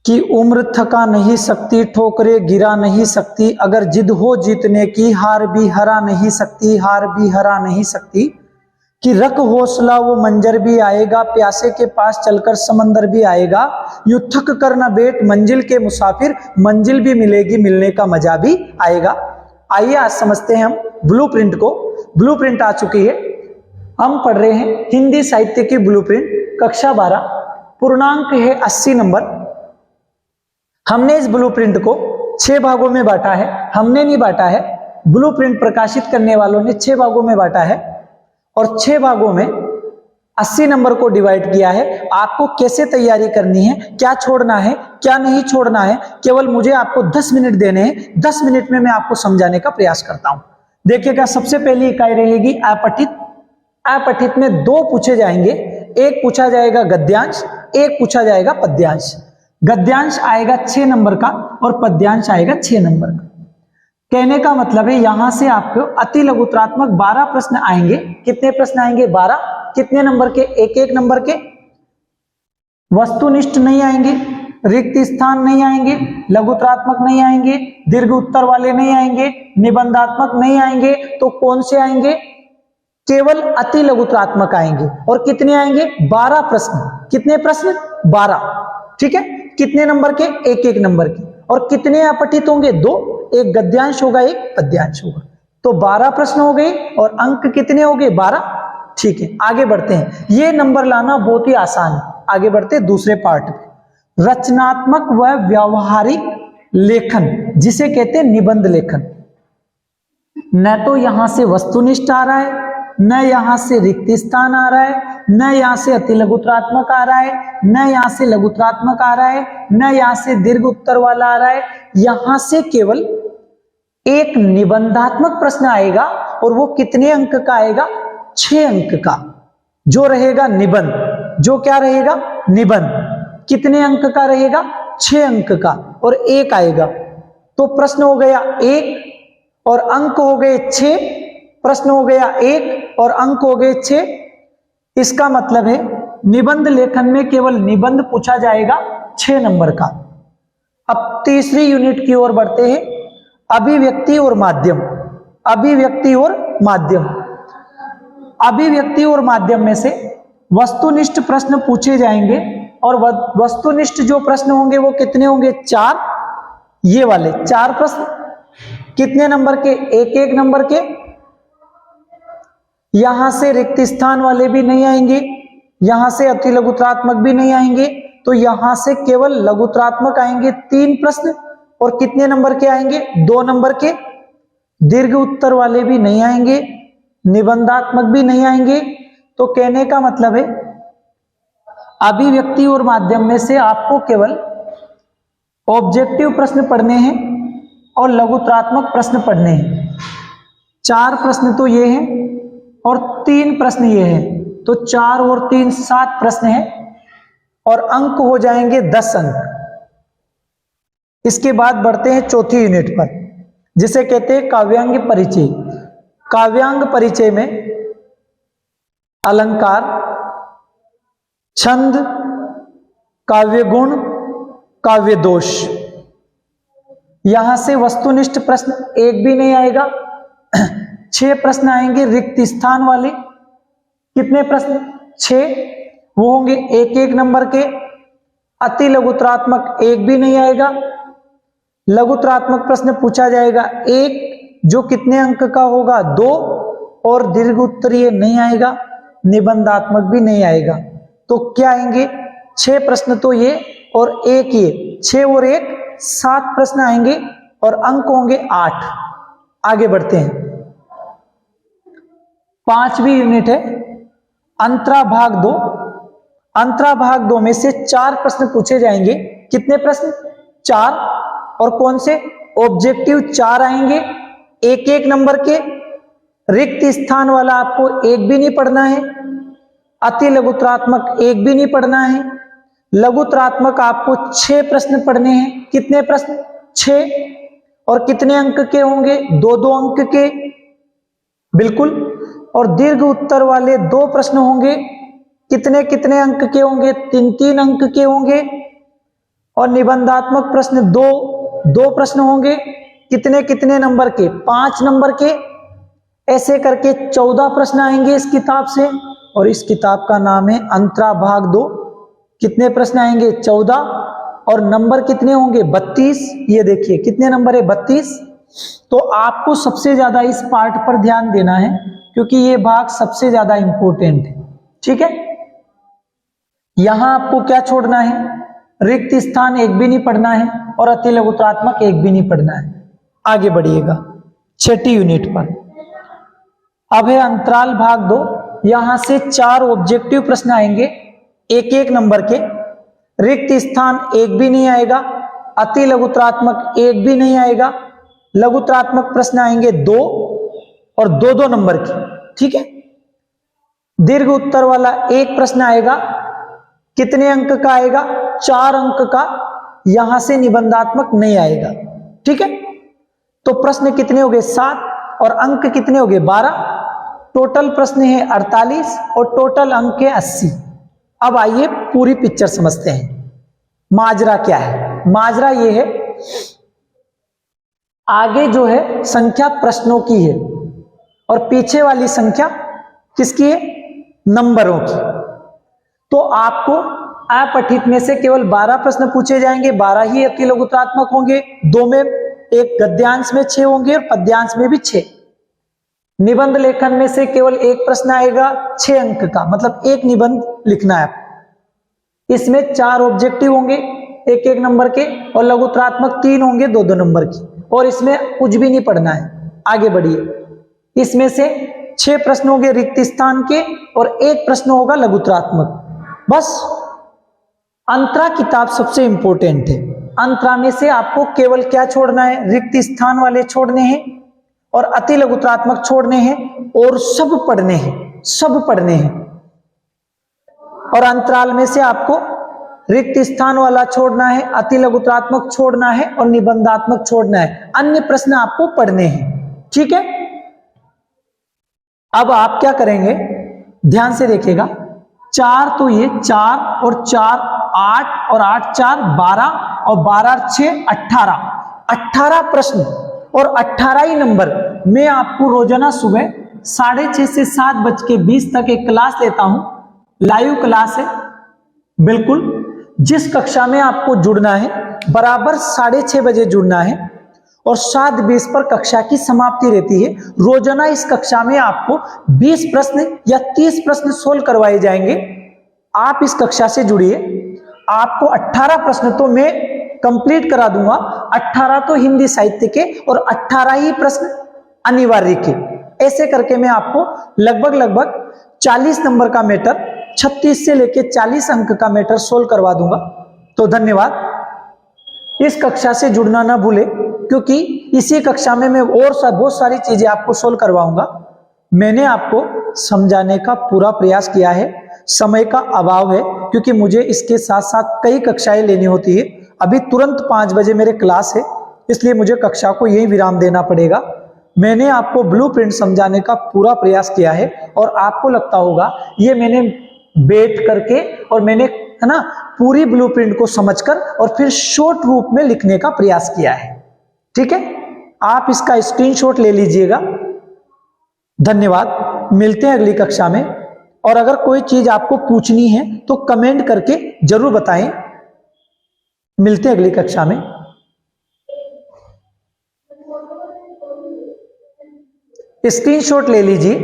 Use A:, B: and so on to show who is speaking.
A: कि उम्र थका नहीं सकती, ठोकरे गिरा नहीं सकती, अगर जिद हो जीतने की हार भी हरा नहीं सकती, हार भी हरा नहीं सकती, कि रख हौसला वो मंजर भी आएगा, प्यासे के पास चलकर समंदर भी आएगा, यूं थक कर न बैठ मंजिल के मुसाफिर, मंजिल भी मिलेगी मिलने का मजा भी आएगा। आइए आज समझते हैं हम ब्लूप्रिंट को। ब्लूप्रिंट आ चुकी है, हम पढ़ रहे हैं हिंदी साहित्य की ब्लूप्रिंट, कक्षा 12, पूर्णांक है 80 नंबर। हमने इस ब्लूप्रिंट को 6 भागों में बांटा है, हमने नहीं बांटा है, ब्लूप्रिंट प्रकाशित करने वालों ने 6 भागों में बांटा है और 6 भागों में 80 नंबर को डिवाइड किया है। आपको कैसे तैयारी करनी है, क्या छोड़ना है, क्या नहीं छोड़ना है, केवल मुझे आपको 10 मिनट देने हैं। 10 मिनट में मैं आपको समझाने का प्रयास करता हूं। देखिएगा, सबसे पहली इकाई रहेगी अपठित। अपठित में 2 पूछे जाएंगे, एक पूछा जाएगा गद्यांश, एक पूछा जाएगा पद्यांश। गद्यांश आएगा 6 नंबर का और पद्यांश आएगा 6 नंबर का। कहने का मतलब है यहां से आपको अति लघुत्रात्मक 12 प्रश्न आएंगे। कितने प्रश्न आएंगे? 12। कितने नंबर के? एक एक नंबर के। वस्तुनिष्ठ नहीं आएंगे, रिक्त स्थान नहीं आएंगे, लघुत्रात्मक नहीं आएंगे, दीर्घ उत्तर वाले नहीं आएंगे, निबंधात्मक नहीं आएंगे। तो कौन से आएंगे? केवल अति लघुत्रात्मक आएंगे। और कितने आएंगे? 12 प्रश्न। कितने प्रश्न? 12। ठीक है। कितने नंबर के? एक एक नंबर के। और कितने अपठित होंगे? 2। एक गद्यांश होगा, एक पद्यांश होगा। तो 12 प्रश्न हो गए और अंक कितने हो गए? 12। ठीक है, आगे बढ़ते हैं। ये नंबर लाना बहुत ही आसान है। आगे बढ़ते हैं दूसरे पार्ट में। रचनात्मक व व्यावहारिक लेखन, जिसे कहते हैं निबंध लेखन। न तो यहां से वस्तुनिष्ठ आ रहा है, न यहां से रिक्त स्थान आ रहा है, न यहां से अति लघुत्रात्मक आ रहा है, न यहां से लघुत्रात्मक आ रहा है, न यहां से दीर्घ उत्तर वाला आ रहा है। यहां से केवल एक निबंधात्मक प्रश्न आएगा और वो कितने अंक का आएगा? 6 अंक का, जो रहेगा निबंध। जो क्या रहेगा? निबंध। कितने अंक का रहेगा? 6 अंक का। और एक आएगा, तो प्रश्न हो गया 1 और अंक हो गए 6। प्रश्न हो गया 1 और अंक हो गए 6। इसका मतलब है निबंध लेखन में केवल निबंध पूछा जाएगा 6 नंबर का। अब तीसरी यूनिट की ओर बढ़ते हैं, अभिव्यक्ति और माध्यम। अभिव्यक्ति और माध्यम। अभिव्यक्ति और माध्यम में से वस्तुनिष्ठ प्रश्न पूछे जाएंगे और वस्तुनिष्ठ जो प्रश्न होंगे वो कितने होंगे? 4। ये वाले 4 प्रश्न। कितने नंबर के? एक एक नंबर के। यहां से रिक्त स्थान वाले भी नहीं आएंगे, यहां से अति लघुत्रात्मक भी नहीं आएंगे, तो यहां से केवल लघुत्रात्मक आएंगे 3 प्रश्न। और कितने नंबर के आएंगे? 2 नंबर के। दीर्घ उत्तर वाले भी नहीं आएंगे, निबंधात्मक भी नहीं आएंगे। तो कहने का मतलब है अभिव्यक्ति और माध्यम में से आपको केवल ऑब्जेक्टिव प्रश्न पढ़ने हैं और लघुत्रात्मक प्रश्न पढ़ने हैं। 4 प्रश्न तो ये हैं और 3 प्रश्न ये हैं, तो 4 और 3 7 प्रश्न हैं और अंक हो जाएंगे 10 अंक। इसके बाद बढ़ते हैं चौथी यूनिट पर, जिसे कहते हैं काव्यांग परिचय। काव्यांग परिचय में अलंकार, छंद, काव्य गुण, काव्य दोष। यहां से वस्तुनिष्ठ प्रश्न एक भी नहीं आएगा। 6 प्रश्न आएंगे रिक्त स्थान वाले। कितने प्रश्न? 6। वो होंगे एक एक नंबर के। अति लघुत्रात्मक एक भी नहीं आएगा। लघुत्रात्मक प्रश्न पूछा जाएगा 1, जो कितने अंक का होगा? 2। और दीर्घ उत्तरीय नहीं आएगा, निबंधात्मक भी नहीं आएगा। तो क्या आएंगे? 6 प्रश्न तो ये और एक ये। 6 और 1 7 प्रश्न आएंगे और अंक होंगे 8। आगे बढ़ते हैं। 5वीं यूनिट है अंतरा भाग 2। अंतरा भाग 2 में से 4 प्रश्न पूछे जाएंगे। कितने प्रश्न? 4। और कौन से? ऑब्जेक्टिव 4 आएंगे, एक एक नंबर के। रिक्त स्थान वाला आपको एक भी नहीं पढ़ना है, अति लघुत्रात्मक एक भी नहीं पढ़ना है। लघुत्रात्मक आपको 6 प्रश्न पढ़ने हैं। कितने प्रश्न? 6। और कितने अंक के होंगे? 2-2 अंक के, बिल्कुल। और दीर्घ उत्तर वाले 2 प्रश्न होंगे। कितने कितने अंक के होंगे? 3-3 अंक के होंगे। और निबंधात्मक प्रश्न दो प्रश्न होंगे। कितने कितने नंबर के? 5 नंबर के। ऐसे करके 14 प्रश्न आएंगे इस किताब से, और इस किताब का नाम है अंतरा भाग 2। कितने प्रश्न आएंगे? 14, और नंबर कितने होंगे? 32। ये देखिए कितने नंबर है? 32। तो आपको सबसे ज्यादा इस पार्ट पर ध्यान देना है, क्योंकि ये भाग सबसे ज्यादा इंपॉर्टेंट है। ठीक है, यहां आपको क्या छोड़ना है? रिक्त स्थान एक भी नहीं पढ़ना है, और अति लघुत्रात्मक एक भी नहीं पढ़ना है। आगे बढ़िएगा 6ठी यूनिट पर। अब है अंतराल भाग 2। यहां से 4 ऑब्जेक्टिव प्रश्न आएंगे, एक एक नंबर के। रिक्त स्थान एक भी नहीं आएगा, अति लघुत्रात्मक एक भी नहीं आएगा। लघुत्रात्मक प्रश्न आएंगे 2 और 2-2 नंबर के। ठीक है, दीर्घ उत्तर वाला एक प्रश्न आएगा। कितने अंक का आएगा? 4 अंक का। यहां से निबंधात्मक नहीं आएगा। ठीक है, तो प्रश्न कितने हो गए? 7, और अंक कितने हो गए? 12। टोटल प्रश्न है 48 और टोटल अंक है 80। अब आइए पूरी पिक्चर समझते हैं। माजरा क्या है? माजरा ये है, आगे जो है संख्या प्रश्नों की है, और पीछे वाली संख्या किसकी है? नंबरों की। तो आपको अपठित में से केवल 12 प्रश्न पूछे जाएंगे, 12 ही अति लघुत्रात्मक होंगे। 2 में, एक गद्यांश में 6 होंगे और पद्यांश में भी 6। निबंध लेखन में से केवल एक प्रश्न आएगा 6 अंक का, मतलब एक निबंध लिखना है। इसमें 4 ऑब्जेक्टिव होंगे एक एक नंबर के, और लघुत्रात्मक 3 होंगे 2-2 नंबर की, और इसमें कुछ भी नहीं पढ़ना है। आगे बढ़िए। इसमें से 6 प्रश्न होंगे रिक्त स्थान के, और एक प्रश्न होगा लघुत्रात्मक। बस अंतरा किताब सबसे इंपॉर्टेंट है। अंतरा में से आपको केवल क्या छोड़ना है? रिक्त स्थान वाले छोड़ने हैं, और अति लघुत्रात्मक छोड़ने हैं, और सब पढ़ने हैं, सब पढ़ने हैं। और अंतराल में से आपको रिक्त स्थान वाला छोड़ना है, अति लघुत्रात्मक छोड़ना है, और निबंधात्मक छोड़ना है। अन्य प्रश्न आपको पढ़ने हैं। ठीक है, अब आप क्या करेंगे? ध्यान से देखिएगा। 4 तो ये 4 और 4 8, और 8 4 12, और 12 6 18 प्रश्न, और 18 ही नंबर। मैं आपको रोजाना सुबह 6:30 से 7:20 तक एक क्लास लेता हूं, लाइव क्लास है। बिल्कुल, जिस कक्षा में आपको जुड़ना है बराबर 6:30 बजे जुड़ना है, और 7:20 पर कक्षा की समाप्ति रहती है। रोजाना इस कक्षा में आपको 20 प्रश्न या 30 प्रश्न सोल्व करवाए जाएंगे। आप इस कक्षा से जुड़िए। आपको 18 प्रश्न तो मैं कंप्लीट करा दूंगा, 18 तो हिंदी साहित्य के, और 18 ही प्रश्न अनिवार्य के। ऐसे करके मैं आपको लगभग 40 नंबर का मैटर, 36 से लेकर 40 अंक का मैटर सोल्व करवा दूंगा। तो धन्यवाद। इस कक्षा से जुड़ना ना भूले, क्योंकि इसी कक्षा में मैं और बहुत सारी चीजें आपको सोल्व करवाऊंगा। मैंने आपको समझाने का पूरा प्रयास किया है। समय का अभाव है, क्योंकि मुझे इसके साथ साथ कई कक्षाएं लेनी होती है। अभी तुरंत 5 बजे मेरे क्लास है, इसलिए मुझे कक्षा को यही विराम देना पड़ेगा। मैंने आपको ब्लूप्रिंट समझाने का पूरा प्रयास किया है, और आपको लगता होगा ये मैंने बैठ करके, और मैंने, है ना, पूरी ब्लूप्रिंट को समझकर और फिर शॉर्ट रूप में लिखने का प्रयास किया है। ठीक है, आप इसका स्क्रीनशॉट ले लीजिएगा। धन्यवाद। मिलते हैं अगली कक्षा में, और अगर कोई चीज आपको पूछनी है तो कमेंट करके जरूर बताएं। मिलते हैं अगली कक्षा में। स्क्रीनशॉट ले लीजिए।